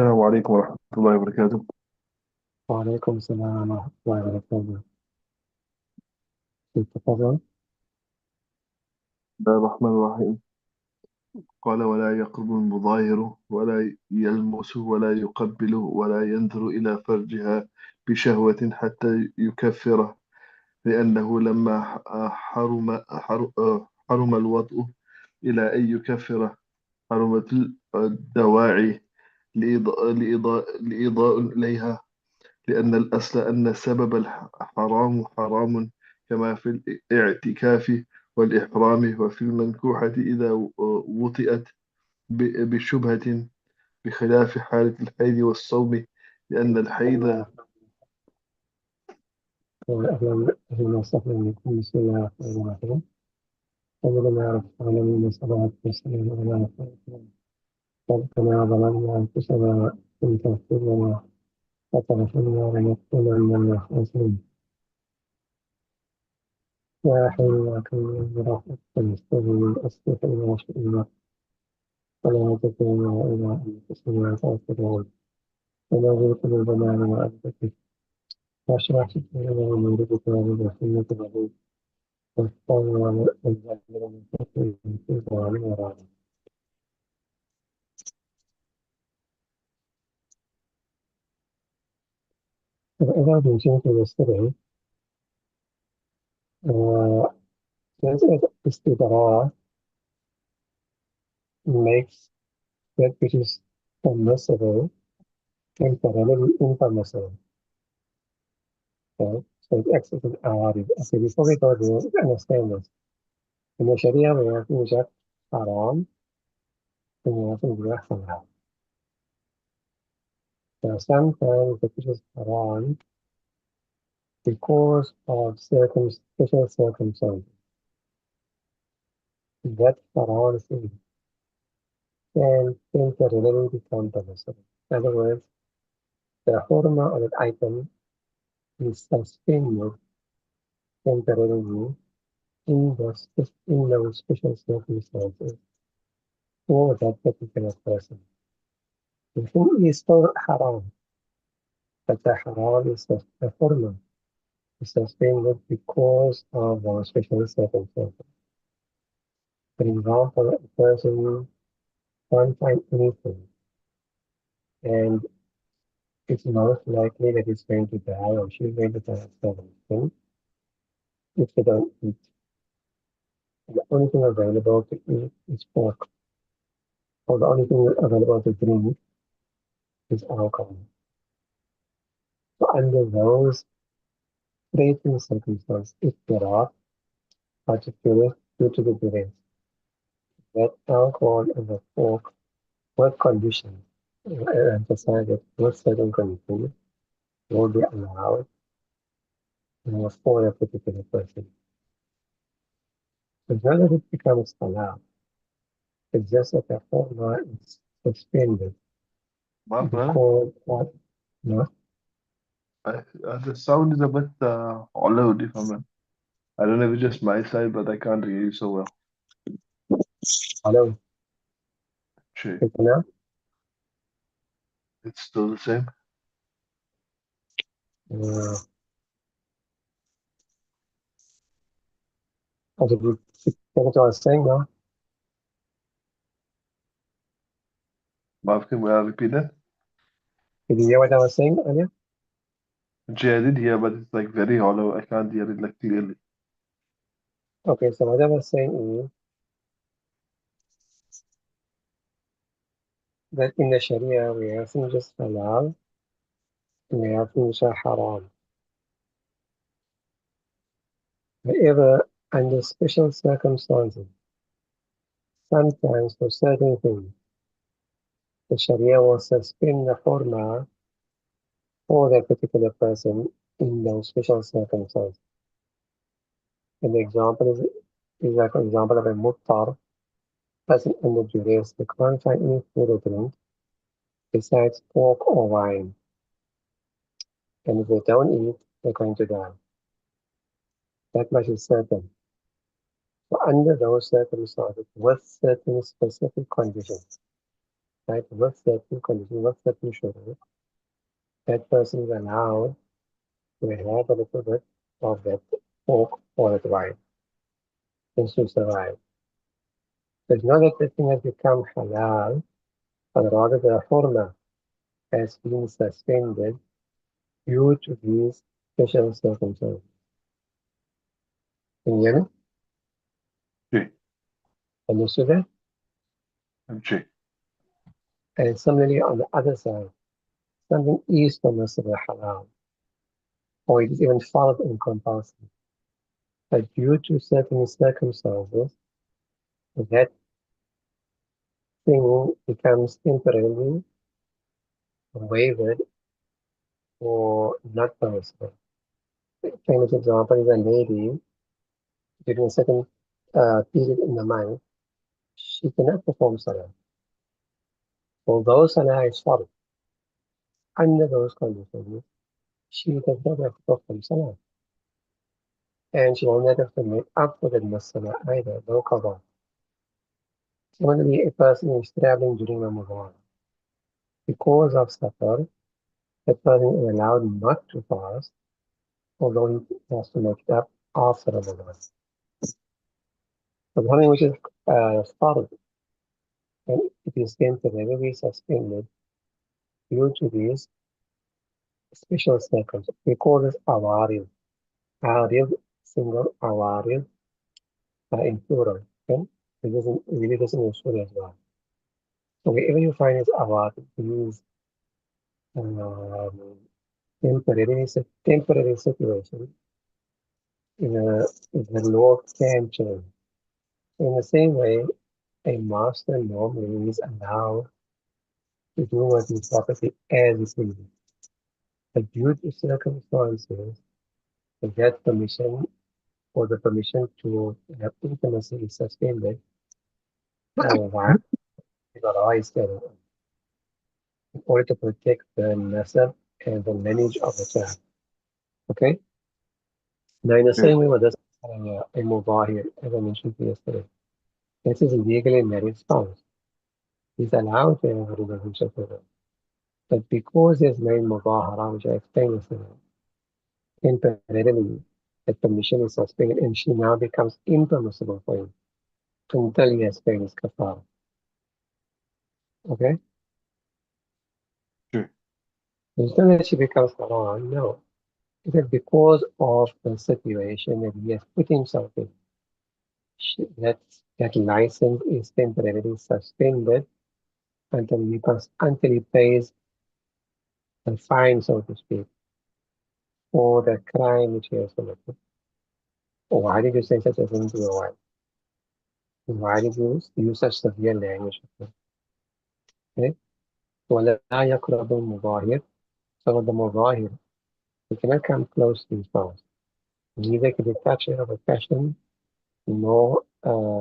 السلام عليكم ورحمة الله وبركاته. وعليكم السلام ورحمة الله وبركاته. تفضل. بسم الله الرحمن الرحيم. قال: ولا يقرب المظاهر ولا يلمس ولا يقبل ولا ينظر إلى فرجها بشهوة حتى يكفره، لأنه لما حرم الوطء إلى أن يكفره، حرمت الدواعي لإيضاء إليها، لأن الأصل أن سبب الحرام حرام، كما في الاعتكاف والإحرام، وفي المنكوحة إذا وطئت بشبهة، بخلاف حالة الحيض والصوم، لأن الحيض. أهلا وسهلا بكم. بسم الله الرحمن الرحيم. قبل ما يعرف العالمين والصلاة والسلام على رسول الله. ربنا ظلمنا أنفسنا إن تغفر لنا وترحمنا لنكونن من الخاسرين. يا حي يا قيوم برحمتك نستغيث أصلح لنا شؤوننا ولا تكلنا إلى أنفسنا طرفة ونزل قلوبنا من معرفتك واشرح صدورنا من نورك وبرحمتك والطاعون والجبر من فضله في ظالم وراءه. فإذا بنشوف yesterday, since istidara makes that which is permissible temporarily impermissible. Okay? So it acts as an arid. Okay, before we go there, let's understand this. In the Sharia, we have things that haram and we have things that halal. So sometimes the which is haram because of special circumstances. That haram thing can temporarily become permissible. In other words, the hormone of that item is suspended temporarily in those special circumstances for that particular person. The thing is still haram, but the haram is the hormone is suspended because of those special circumstances. For example, a person can't find anything, and it's most likely that he's going to die or she's going to die of something if they don't eat. The only thing available to eat is pork, or the only thing available to drink is alcohol. So under those creating circumstances, if there are particular due to the duress, that alcohol and the pork were conditions, emphasize that with certain conditions will be allowed for a particular person. As well as it becomes halal, it's just that the formula is suspended Martha, because of, no, the sound is a bit hollowed, if I don't know if it's just my side, but I can't hear you so well. hello, Actually, now? it's still the same. Uh, as if you get what I was saying now, Marv, can we repeat that? did you hear what I was saying earlier? Actually, I did hear, but it's like very hollow. I can't hear it like clearly. Okay, so what I was saying is that in the Sharia we have things just halal and we have things are haram. However, under special circumstances, sometimes for certain things, the Sharia will suspend the hurma for that particular person in those special circumstances. And the example is like an example of a muttar person under duress. They can't find any food or drink besides pork or wine. And if they don't eat, they're going to die. That much is certain. So under those circumstances, with certain specific conditions, right, with certain conditions, with certain shuruط, that person is allowed to have a little bit of that pork or that wine just to survive. So it's not that the thing has become halal, but rather the hurma has been suspended due to these special circumstances. Can you hear me? جي. Understood that? جي. And similarly, on the other side, something is permissible halal, or it is even followed in compulsory. But due to certain circumstances, that thing becomes temporarily waived or not permissible. Famous example is a lady during a certain period in the month, she cannot perform salah. Although salah is farz, under those conditions, she does not have to perform salah. And she will not have to make up for the salah either, no qada. Similarly, a person is traveling during Ramadan. Because of safar, that person is allowed not to fast, although he has to make it up after Ramadan. So something which is farz, and it is temporarily suspended due to these special circumstances. We call this awarid. Arid, single, awarid, in plural. Okay? It really doesn't usually as well. So wherever you find is awarid, these um, temporary situation in the law can change. In the same way, a master normally is allowed to do what his property as is needed. But due to circumstances, that permission or the permission to have intimacy is suspended while the law is carried on in order to protect the nasab and the lineage of the child. Okay? Now, in the جي. same way with this a mubahir, as I mentioned yesterday, this is a legally married spouse. He's allowed to have a relationship with her. But because there's made mubahara, which I explained yesterday, temporarily, the permission is suspended and she now becomes impermissible for him until he has paid his kafara. Okay? جي. It's not that she becomes haram, no. It is because of the situation that he has put himself in. That license is temporarily suspended until he pays the fine, so to speak, for the crime which he has committed. Why did you say such a thing to your wife? Why did you use such severe language? Okay? وَلَا يَقْرَبُ الْمُظَاهِرِ. So the muzahir, he cannot come close to his spouse. Neither can he touch her with passion, nor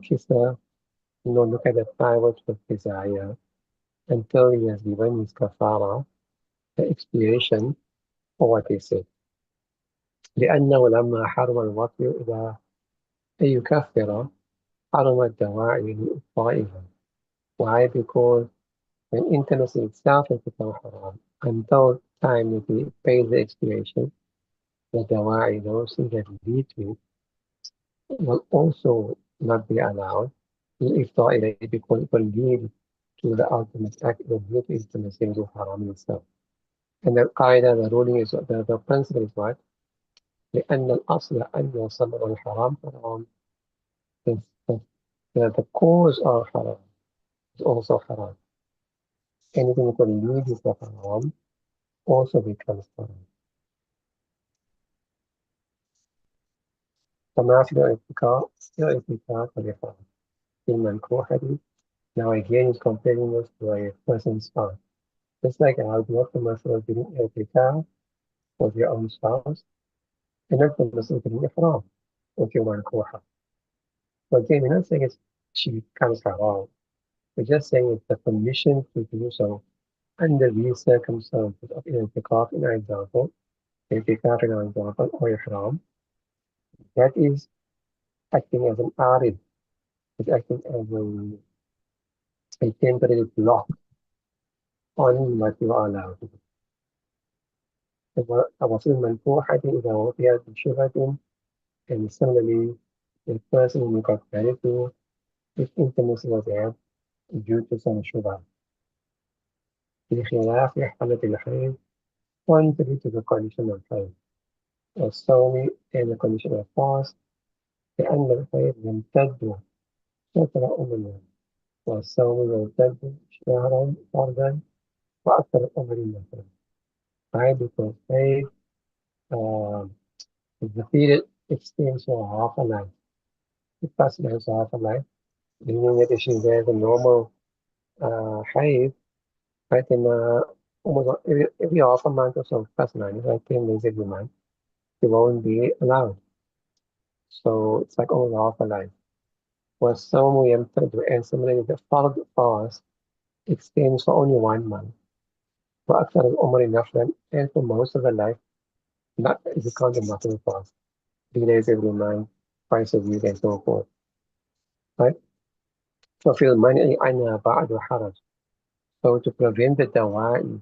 kiss her, nor look at the private with desire until he has given his kafara, the expiation for what he said. لأنه لما حرم الوطي إذا يكفر حرم الدواعي لإطفائها. Why? Because when intimacy itself has become haram, until time that he pays the expiation, the dawa'i, those things that lead to it, will also not be allowed. Because it will lead to the ultimate act, it will lead to intimacy into haram itself. And the qaida, the ruling is, the principle is what? لأن الأصل أن سبب الحرام حرام. The, the, the cause of haram is also haram. Anything that will lead you to haram also becomes haram. فما في الارتكاب فالإحرام في المنكوحة. Now again he's comparing this to a person's spouse. Just like I would not permissible doing irtikab with your own spouse, and not permissible doing ihram with your mankuha. So again, we're not saying she becomes haram. We're just saying it's the permission to do so under these circumstances of irtikab in our example, irtikab in our example, or ihram. That is acting as an arid, it's acting as a temporary block on what you are allowed to do. الوصية المنفوحة إذا وفيت بشبهة. And similarly, the person you got married to, if intimacy was there due to some shubha. بخلاف حالة الحيض contrary to the condition of حيض والصوم and the condition of fast لأن الحيض يمتد فترة أمرية والصوم يمتد شهرا فردا وأكثر الأمر مثلا. Right? Because حيض uh, the period extends for half a life. It passes half a life, meaning that if she's there the normal حيض right in almost every half a month or so, plus 9, like 10 days every month, it won't be allowed. So it's like almost half a life. والصوم يمتد and similarly the فرض fast extends for only 1 month. وأكثر الأمر نفلا and for most of the life, not if you count the monthly fast, 3 days every month, twice a week and so forth. Right? ففي المنع عنها بعد حرج. So to prevent the dawa'i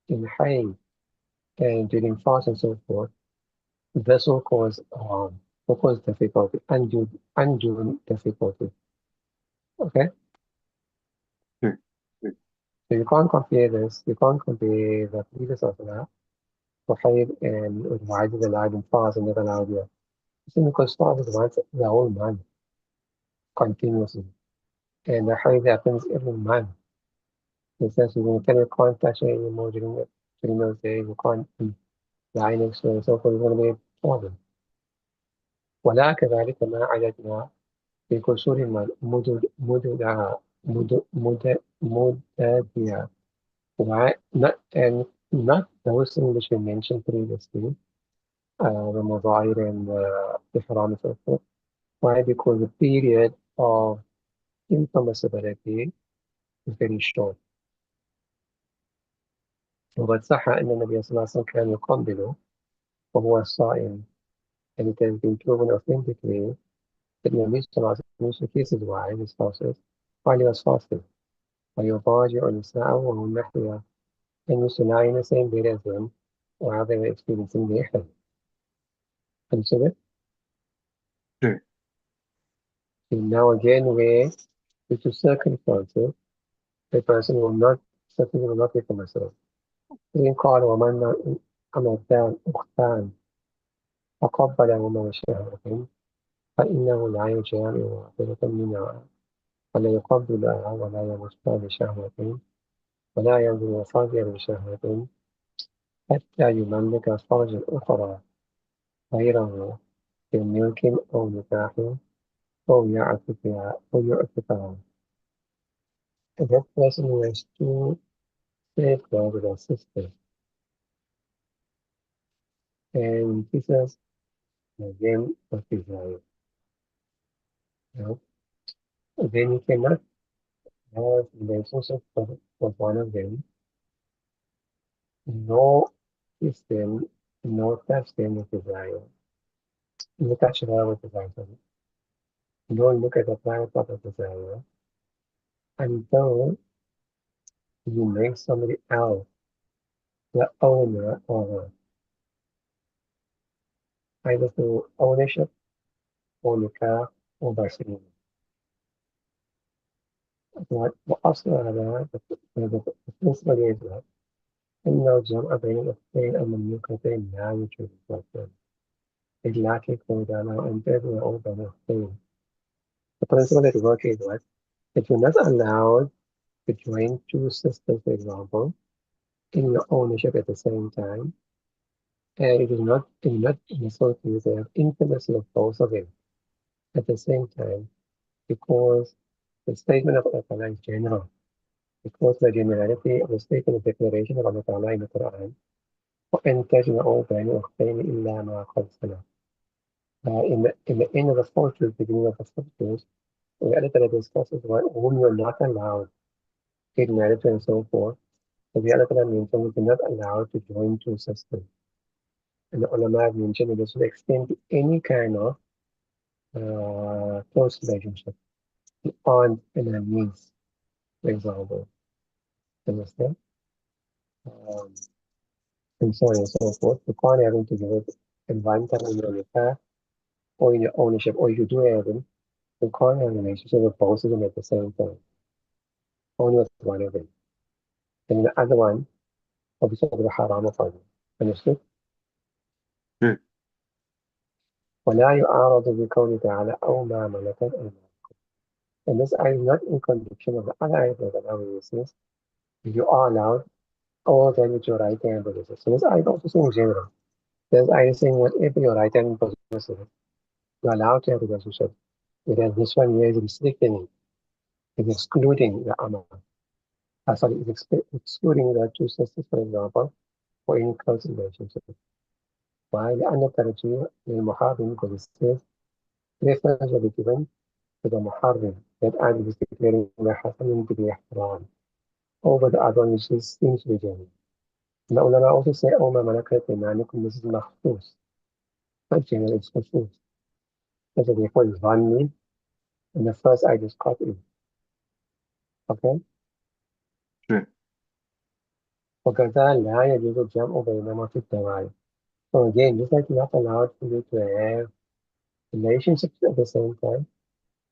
in haid and during fast and so forth, this will cause difficulty, undue difficulty. Okay? Okay. Okay. So you can't compare this, you can't compare the previous of that, وحيد and وعدد allowed in fast and not allowed here. Simply because fast is once the whole month continuously. And the haid happens every month. It says you can't touch it anymore during those days, you can't be lying next to it and so forth, it's going to be a problem. ولا كذلك ما عددنا في كسور مددها. Why not and not those things which we mentioned previously, the Mudahir and the Ihram and so forth. Why? Because the period of impermissibility is very short. وقد صح أن النبي صلى الله عليه وسلم كان يقبل وهو صائم. And it has been proven authentically that Nabi Sallallahu Alaihi Wasallam used to kiss his wife, his spouses, while he was fasting. ويضاجع نساءه وهن نحوها. And used to lie in the same bed as them while they were experiencing the ihram. Understood it? Okay. And now again, where due to circumstances, the person will not, certainly will not be permissible. إن قال ومن أمتان أختان فقبلهما وشهوة فإنه لا يجامع واحدة منها ولا يقبلها ولا يمسها بشهوة ولا ينظر فرجا بشهوة حتى يملك فرج أخرى غيره بملك أو نكاح أو يعتقها. That person who has two slave brothers or sisters, and he says, them of Israel. You know? Then you cannot have relationship with one of them, nor kiss them, nor touch them with desire. You touch her with desire. Nor look at the private part of desire until you make somebody else the owner of her, either through ownership or nikah or by signing. وأصل هذا بالنسبة لي إن الجمع بين الأختين المملوكتين لا يوجد إطلاقا. إلا كيكون دانا أن تدعو بين الأختين. The principle that works is what? If you're not allowed to join two sisters, for example, in your ownership at the same time, and it is not necessary to have intimacy of both of them at the same time, because the statement of Allah Ta'ala is general. Because the generality of the statement of declaration of Allah Ta'ala in the Quran, وَأَن تَجْمَعُوا بَيْنَ الْأُخْتَيْنِ إِلَّا مَا قَدْ سَلَفَ. In the end of the fourth verse, beginning of the fifth verse, the Allah Ta'ala discusses whom you're not allowed to get married to and so forth. So the Allah Ta'ala mentioned you're not allowed to join two sisters. And the ulama have mentioned that this will extend to any kind of close relationship, an aunt and a niece, for example. Understand? Um, and so on and so forth. You can't have them together in one time in your car or in your ownership, or if you do have them, you can't have a relationship with both of them at the same time, only with one of them. And the other one, obviously, the haram of them. Understood? Okay. ولا يعارض بقوله تعالى أو ما ملكت أيمانكم. And this ayah is not in contradiction of the other ayah that Allah says, you are allowed all that which your right hand possesses. So this ayah is also saying in general. This ayah is saying whatever your right hand possesses, you're allowed to have a relationship. Whereas this one here is restricting it. It's excluding the Amma. Sorry, it's excluding the two sisters, for example, for any close relationship. Why? لأن الترجيح للمحرم because it says preference will be given to the muharrim that either is declaring the haram to be haram over the other one which is seems to be genuine. The ulama also say, "Oh, ma malakat imanikum," this is makhsus, not general, it's makhsus. So therefore, it's one and the first I just copy. Okay? Okay. وكذا لا يجوز الجمع بينهما في الدواعي. So again, just like you're not allowed for you to have relationships at the same time,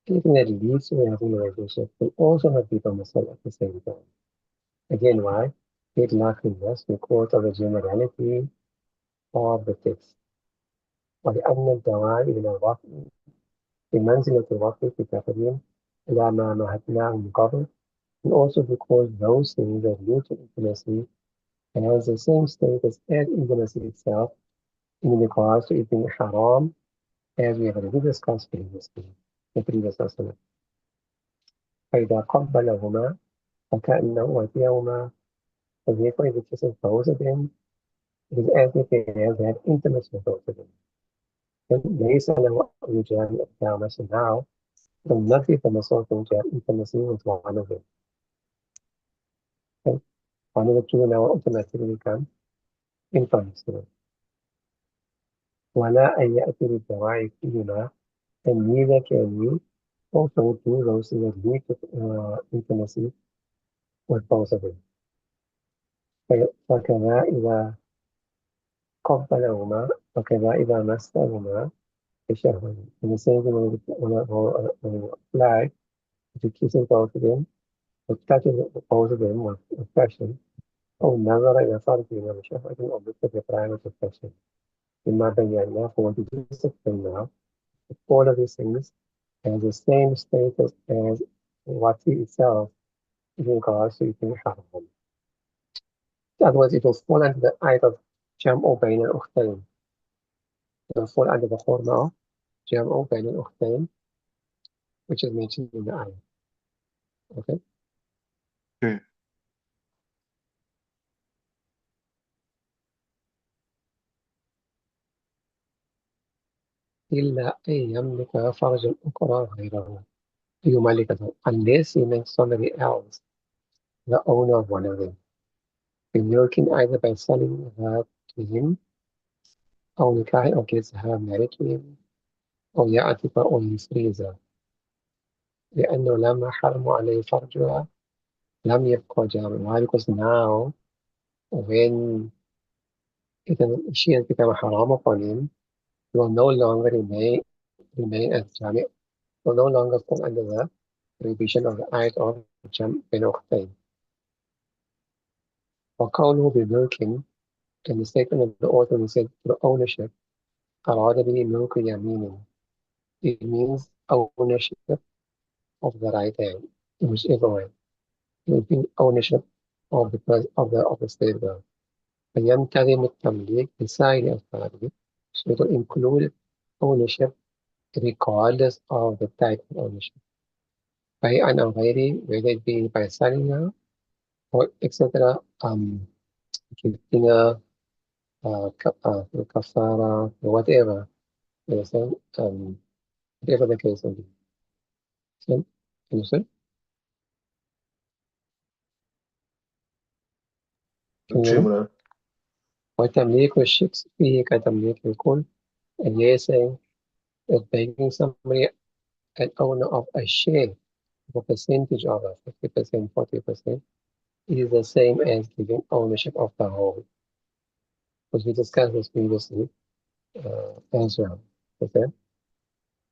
anything that leads to having a relationship will also not be permissible at the same time. Again, why? It lacking this because of the generality of the text. ولأن الدواعي إلى الوقت بمنزلة الوقت في تقديم إلى ما مهدناه من قبل, and also because those things that lead to intimacy has the same status as intimacy itself in regards to it being haram, as we have already discussed previously, the previous lesson. فإذا قبلهما فكأنه وفيهما, so therefore if it kisses both of them, it is as if they have had intimacy with both of them. Then ليس له أن يجامع إحداهما, so now it will not be permissible for him to have intimacy with one of them. Okay? One of the two now automatically become impermissible. ولا أن يأتي بالدواعي فيهما, and neither can you also do those things that lead to intimacy with both of them. فكذا إذا قبلهما وكذا إذا مسهما بشهوة. In the same way when you apply to kissing both of them, or touching both of them with affection, أو نظر إلى فرجهما بشهوة أو look at the private affection. مما بينا for the discipline now, all of these things has the same status as what itself in regards to eating haram. Otherwise, it will fall under the ayat of Jam'u Bain al-Ukhtayn. It will fall under the Khurma of Jam'u Bain al-Ukhtayn, which is mentioned in the ayat. Okay? Okay. إلا أن يملك فرج الأخرى غيره. يملكه, unless he makes somebody else the owner of one of them. Milking either by selling her to him, أو نكاح, or gets her married to him, أو يعتق, or he frees her. لأنه لما حرم عليه فرجها لم يبقى جامع. Why? Because now when she has become a haram upon him, he will no longer remain as jami', will no longer fall under the prohibition of the ayat of Jam' bin Ukhtayn. وقوله بملك, in the statement of the author, he said through ownership, أراد به ملك يمين. It means ownership of the right hand, in whichever way. It would be ownership of the state wealth. فينتظم التمليك بسائر أفراده. So it will include ownership regardless of the type of ownership. By an already, whether it be by selling her or etc., giving her kafara, or whatever, you understand? Whatever the case may be. So, understand? Can you hear Okay, me? Moulana. وتمليك الشخص فيه كتمليك الكل. And you're saying that making somebody an owner of a share, of a percentage of a 50%, 40%, is the same as giving ownership of the whole, because we discussed this previously as well. Okay,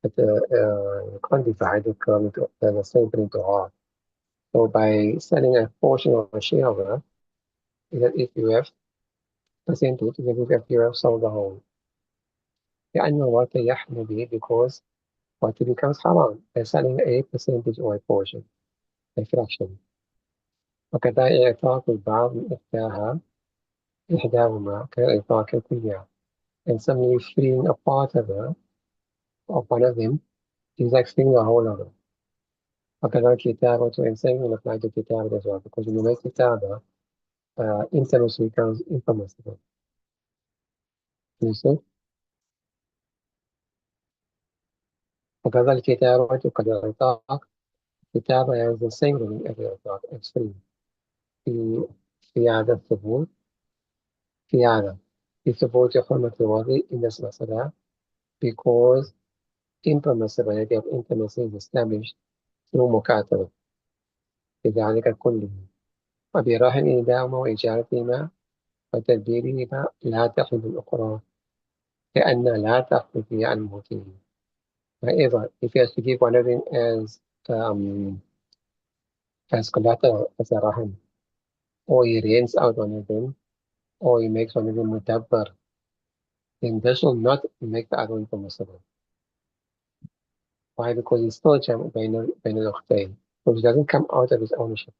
but you can't divide the curve into the same thing into half. So by selling a portion of a share of it, that if you have percentage, even if you have sold the whole. لأن الورثة يحمل به because what becomes haram by selling a percentage or a portion, a fraction. وكذا إعطاء البعض من إحداهما كإعطاء كلها. And suddenly freeing a part of one of them is like freeing the whole of it. وكذا الكتابة and same will apply to كتابة as well, because when you make كتابة, intimacy becomes impermissible. You see? وكذا الكتابة قد إعطاء كتابة has the same meaning as إعطاء. It's free. في في عادة الثبوت في عادة في ثبوت حرمة الوضع in this مسألة because impermissibility of intimacy is established through مكاتبة لذلك كله وبراهن إيداهما وإجارتهما وتدبيرهما لا تحل الأخرى لأن لا تخفي فيها عن الموتين. However, if he has to give one of them as collateral, as a rahan, or he rents out one of them, or he makes one of them mutabbar, then this will not make the other one permissible. Why? Because he's still jam' بين الأختين, so he doesn't come out of his ownership.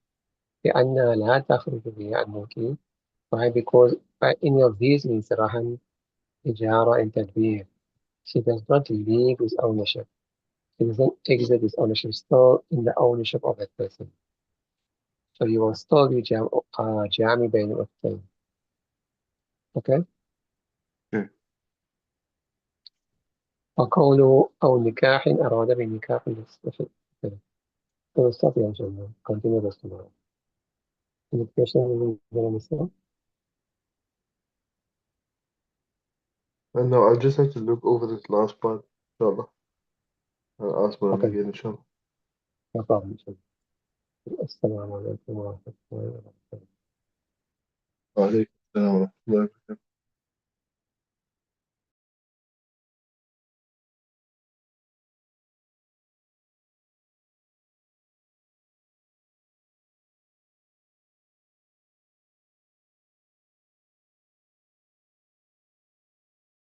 لأنها لا تخرج به عن ملكه. Why? Because by any of these means, rahan, ijara, and tadbir, she does not leave his ownership. She doesn't exit his ownership, still in the ownership of that person. So you will still be jami بين الأختين. Okay? Okay. وقوله أو نكاح أراد بنكاح المستفيد. So stop here, inshallah. Continue this tomorrow. Any questions you want to say? And now I just have to look over this last part, inshallah. I'll ask Moulana Okay, again, inshallah. no problem. Assalamu alaikum wa rahmatullahi wa barakatuh. Wa alaikum assalam wa rahmatullahi wa barakatuh.